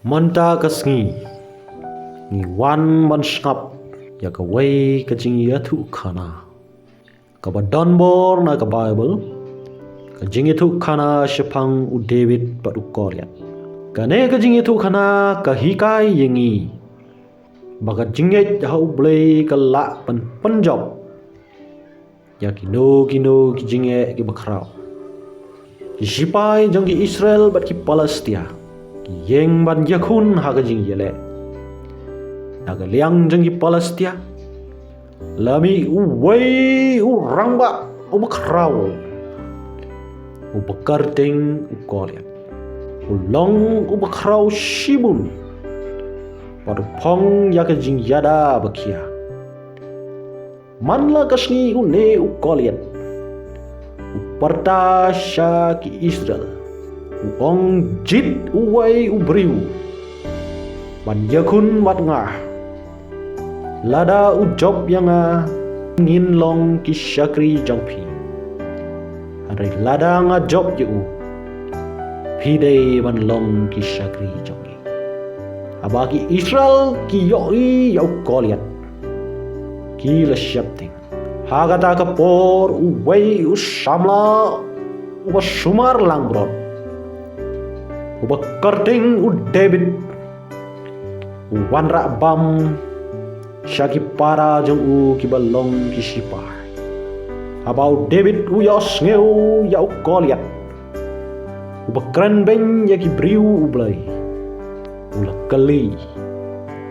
Manta kasngi ni wan man skap ya ka wei ka jing ya thu khana ka ba don bor na ka bible ka jing ya thu khana shapang u David ba u Goliath ka ne ka jing ya thu khana ka hikai yengi ba ka jing ya hau blei ka la pan panjob ya kino ki jing ya ki bakrao ki sipai jong ki Israel bat ki Palestia yeng ban yakun haga jing yele naga liang jeng Palestia lami uwei urangba umakrau ubakarting Goliath ulong ubakrau shibun padu pong yaka jing yada bakia manla kasni une Goliath uparta sha ki Israel uong jit uwai ubriu ban yakun wat ngah lada ujob yang ngin long ki syakri jongpi hari lada nga job je pide ban long ki syakri jongi abaki Israel ki yoi yau Goliath ki la syapting hagata ka por uwai usamla uba sumar langbrod uba karting u David wanra bam syaki para jong u kibalong kisipai abau David u yos ngeu yau Goliath uba keren ben yaki briu ublai ula kali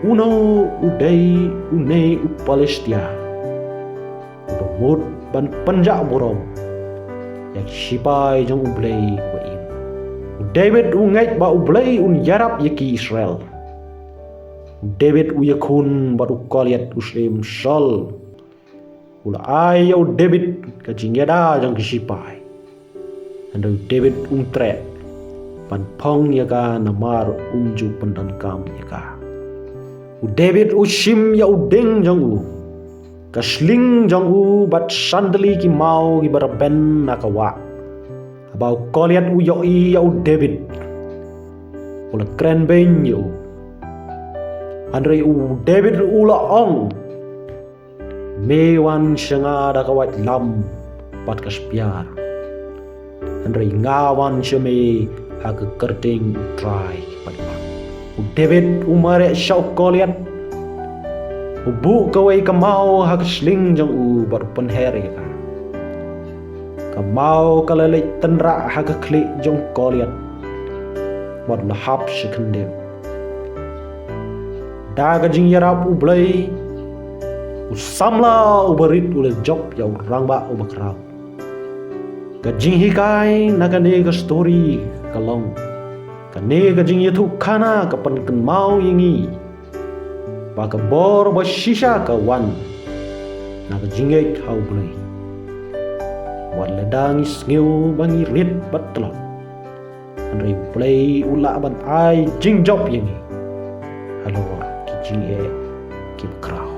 uno udai une u Palestia uba mud ban panjak borom yaki sipai jong ublai uba im David ungait ba ublay un yarap yaki Israel David uyakun ba Goliath uslim sol ula ayaw David kajingyada jang kisipai ando David tret pan pong yaka namar unju pendankam yaka David usim ya udeng jang kasling jang bat sandali ki mau ki baraben nakawa abau Goliath uyoi yau David ula keren ben yo Andre David ula ong mewan syanga da kawat lam pat kaspiar Andre ngawan syame haga kerting try pat David umare syau Goliath ubu kawai kamau haga sling jang bar penher ya kamau kalalay tenra haga klik jong Goliath mod lahap sekendem daga jing yarap ublay usamla ubarit ule job ya urangba ubakrau gajing hikai nagane ga story kalong kane gajing yatu kana kapan ken mau yengi baka bor ba shisha ka wan naga jingek hau blay wala dangis ngeu bangi rit batlot andai play ula ban ai jing job yengi halo ki jing e ki krau